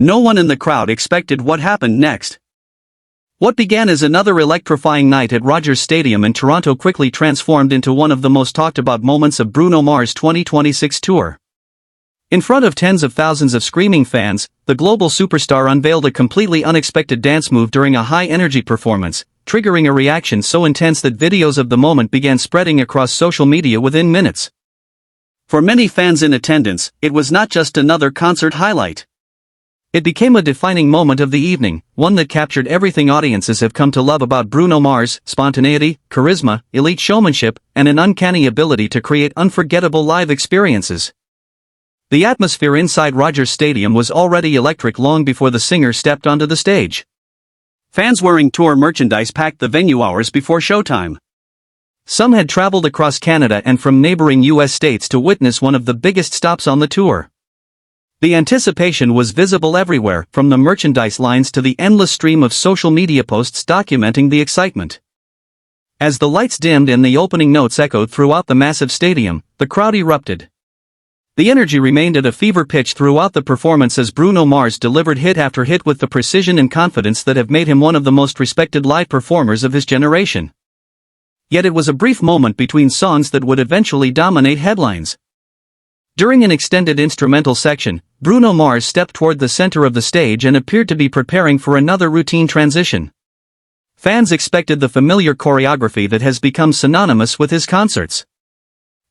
No one in the crowd expected what happened next. What began as another electrifying night at Rogers Stadium in Toronto quickly transformed into one of the most talked about moments of Bruno Mars' 2026 tour. In front of tens of thousands of screaming fans, the global superstar unveiled a completely unexpected dance move during a high-energy performance, triggering a reaction so intense that videos of the moment began spreading across social media within minutes. For many fans in attendance, it was not just another concert highlight. It became a defining moment of the evening, one that captured everything audiences have come to love about Bruno Mars: spontaneity, charisma, elite showmanship, and an uncanny ability to create unforgettable live experiences. The atmosphere inside Rogers Stadium was already electric long before the singer stepped onto the stage. Fans wearing tour merchandise packed the venue hours before showtime. Some had traveled across Canada and from neighboring U.S. states to witness one of the biggest stops on the tour. The anticipation was visible everywhere, from the merchandise lines to the endless stream of social media posts documenting the excitement. As the lights dimmed and the opening notes echoed throughout the massive stadium, the crowd erupted. The energy remained at a fever pitch throughout the performance as Bruno Mars delivered hit after hit with the precision and confidence that have made him one of the most respected live performers of his generation. Yet it was a brief moment between songs that would eventually dominate headlines. During an extended instrumental section, Bruno Mars stepped toward the center of the stage and appeared to be preparing for another routine transition. Fans expected the familiar choreography that has become synonymous with his concerts.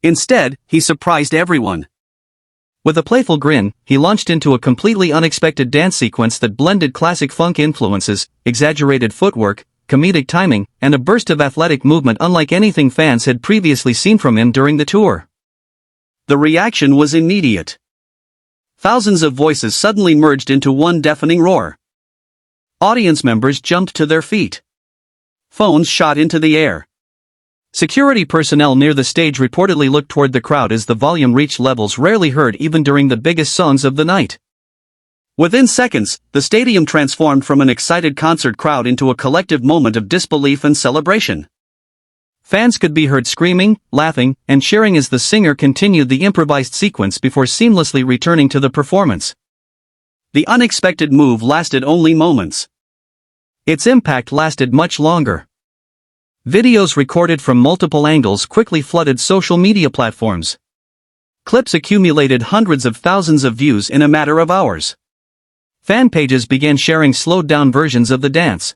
Instead, he surprised everyone. With a playful grin, he launched into a completely unexpected dance sequence that blended classic funk influences, exaggerated footwork, comedic timing, and a burst of athletic movement unlike anything fans had previously seen from him during the tour. The reaction was immediate. Thousands of voices suddenly merged into one deafening roar. Audience members jumped to their feet. Phones shot into the air. Security personnel near the stage reportedly looked toward the crowd as the volume reached levels rarely heard even during the biggest songs of the night. Within seconds, the stadium transformed from an excited concert crowd into a collective moment of disbelief and celebration. Fans could be heard screaming, laughing, and cheering as the singer continued the improvised sequence before seamlessly returning to the performance. The unexpected move lasted only moments. Its impact lasted much longer. Videos recorded from multiple angles quickly flooded social media platforms. Clips accumulated hundreds of thousands of views in a matter of hours. Fan pages began sharing slowed-down versions of the dance.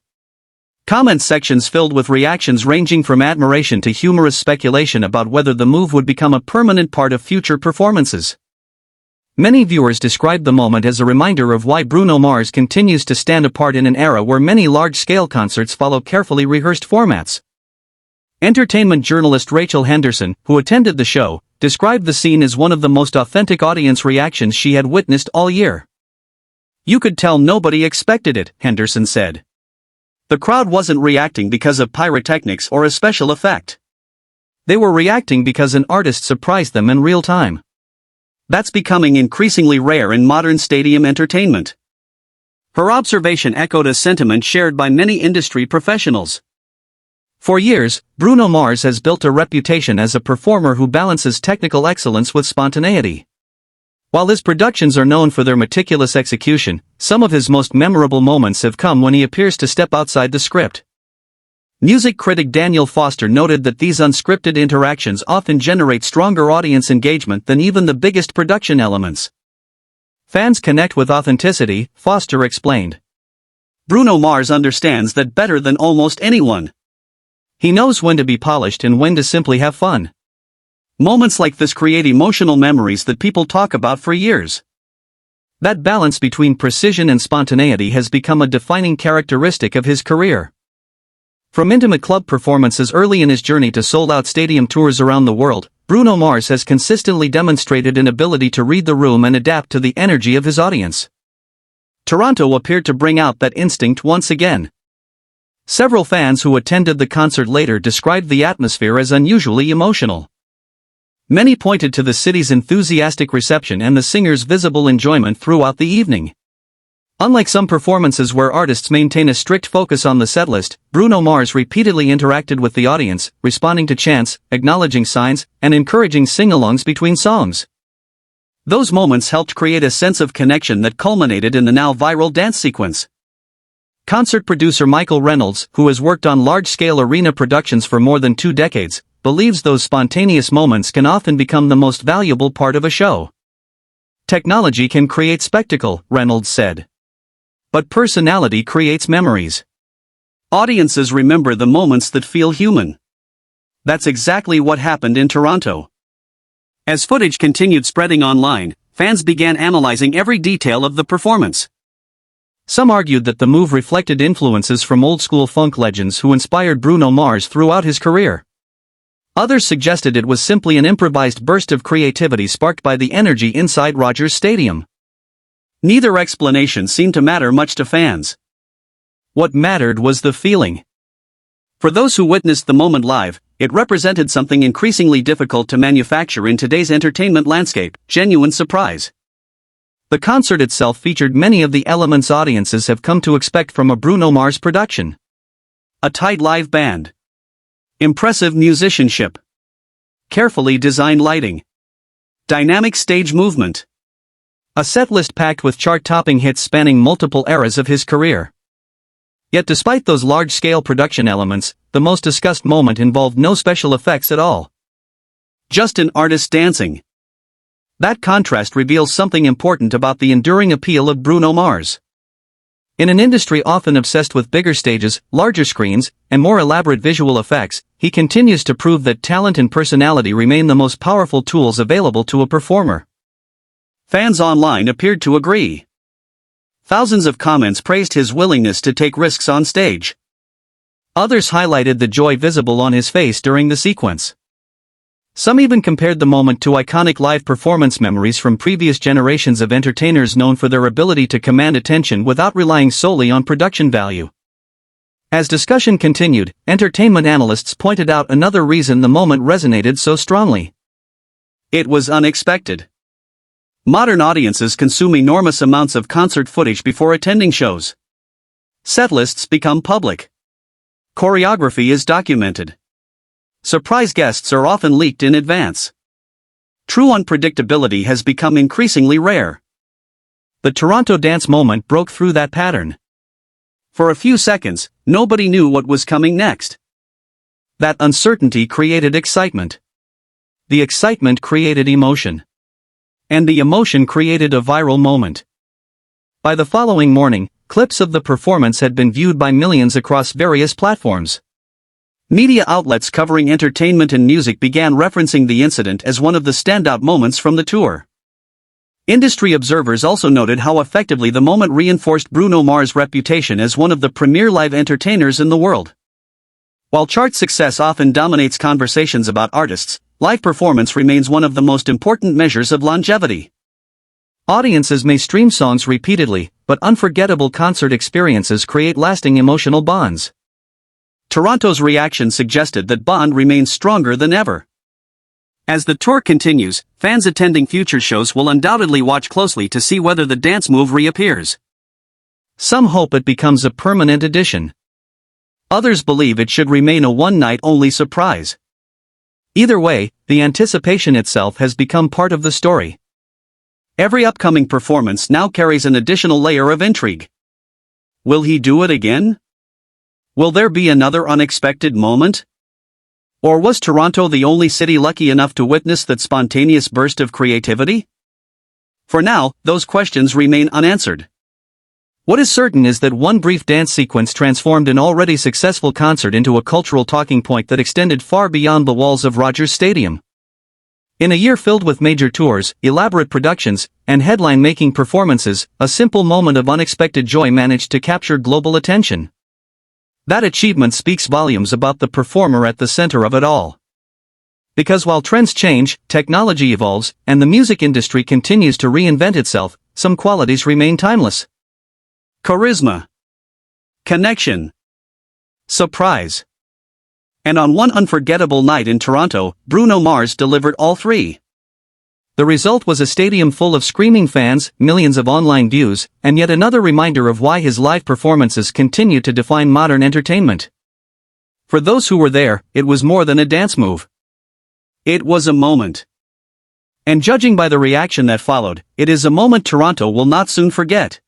Comment sections filled with reactions ranging from admiration to humorous speculation about whether the move would become a permanent part of future performances. Many viewers described the moment as a reminder of why Bruno Mars continues to stand apart in an era where many large-scale concerts follow carefully rehearsed formats. Entertainment journalist Rachel Henderson, who attended the show, described the scene as one of the most authentic audience reactions she had witnessed all year. "You could tell nobody expected it," Henderson said. The crowd wasn't reacting because of pyrotechnics or a special effect. They were reacting because an artist surprised them in real time. That's becoming increasingly rare in modern stadium entertainment. Her observation echoed a sentiment shared by many industry professionals. For years, Bruno Mars has built a reputation as a performer who balances technical excellence with spontaneity. While his productions are known for their meticulous execution, some of his most memorable moments have come when he appears to step outside the script. Music critic Daniel Foster noted that these unscripted interactions often generate stronger audience engagement than even the biggest production elements. Fans connect with authenticity, Foster explained. Bruno Mars understands that better than almost anyone. He knows when to be polished and when to simply have fun. Moments like this create emotional memories that people talk about for years. That balance between precision and spontaneity has become a defining characteristic of his career. From intimate club performances early in his journey to sold-out stadium tours around the world, Bruno Mars has consistently demonstrated an ability to read the room and adapt to the energy of his audience. Toronto appeared to bring out that instinct once again. Several fans who attended the concert later described the atmosphere as unusually emotional. Many pointed to the city's enthusiastic reception and the singer's visible enjoyment throughout the evening. Unlike some performances where artists maintain a strict focus on the setlist, Bruno Mars repeatedly interacted with the audience, responding to chants, acknowledging signs, and encouraging sing-alongs between songs. Those moments helped create a sense of connection that culminated in the now viral dance sequence. Concert producer Michael Reynolds, who has worked on large-scale arena productions for more than 2 decades, believes those spontaneous moments can often become the most valuable part of a show. Technology can create spectacle, Reynolds said. But personality creates memories. Audiences remember the moments that feel human. That's exactly what happened in Toronto. As footage continued spreading online, fans began analyzing every detail of the performance. Some argued that the move reflected influences from old-school funk legends who inspired Bruno Mars throughout his career. Others suggested it was simply an improvised burst of creativity sparked by the energy inside Rogers Stadium. Neither explanation seemed to matter much to fans. What mattered was the feeling. For those who witnessed the moment live, it represented something increasingly difficult to manufacture in today's entertainment landscape: genuine surprise. The concert itself featured many of the elements audiences have come to expect from a Bruno Mars production. A tight live band. Impressive musicianship. Carefully designed lighting. Dynamic stage movement. A setlist packed with chart-topping hits spanning multiple eras of his career. Yet despite those large-scale production elements, the most discussed moment involved no special effects at all. Just an artist dancing. That contrast reveals something important about the enduring appeal of Bruno Mars. In an industry often obsessed with bigger stages, larger screens, and more elaborate visual effects, he continues to prove that talent and personality remain the most powerful tools available to a performer. Fans online appeared to agree. Thousands of comments praised his willingness to take risks on stage. Others highlighted the joy visible on his face during the sequence. Some even compared the moment to iconic live performance memories from previous generations of entertainers known for their ability to command attention without relying solely on production value. As discussion continued, entertainment analysts pointed out another reason the moment resonated so strongly. It was unexpected. Modern audiences consume enormous amounts of concert footage before attending shows. Setlists become public. Choreography is documented. Surprise guests are often leaked in advance. True unpredictability has become increasingly rare. The Toronto dance moment broke through that pattern. For a few seconds, nobody knew what was coming next. That uncertainty created excitement. The excitement created emotion. And the emotion created a viral moment. By the following morning, clips of the performance had been viewed by millions across various platforms. Media outlets covering entertainment and music began referencing the incident as one of the standout moments from the tour. Industry observers also noted how effectively the moment reinforced Bruno Mars' reputation as one of the premier live entertainers in the world. While chart success often dominates conversations about artists, live performance remains one of the most important measures of longevity. Audiences may stream songs repeatedly, but unforgettable concert experiences create lasting emotional bonds. Toronto's reaction suggested that bond remains stronger than ever. As the tour continues, fans attending future shows will undoubtedly watch closely to see whether the dance move reappears. Some hope it becomes a permanent addition. Others believe it should remain a one-night-only surprise. Either way, the anticipation itself has become part of the story. Every upcoming performance now carries an additional layer of intrigue. Will he do it again? Will there be another unexpected moment? Or was Toronto the only city lucky enough to witness that spontaneous burst of creativity? For now, those questions remain unanswered. What is certain is that one brief dance sequence transformed an already successful concert into a cultural talking point that extended far beyond the walls of Rogers Stadium. In a year filled with major tours, elaborate productions, and headline-making performances, a simple moment of unexpected joy managed to capture global attention. That achievement speaks volumes about the performer at the center of it all. Because while trends change, technology evolves, and the music industry continues to reinvent itself, some qualities remain timeless. Charisma. Connection. Surprise. And on one unforgettable night in Toronto, Bruno Mars delivered all three. The result was a stadium full of screaming fans, millions of online views, and yet another reminder of why his live performances continue to define modern entertainment. For those who were there, it was more than a dance move. It was a moment. And judging by the reaction that followed, it is a moment Toronto will not soon forget.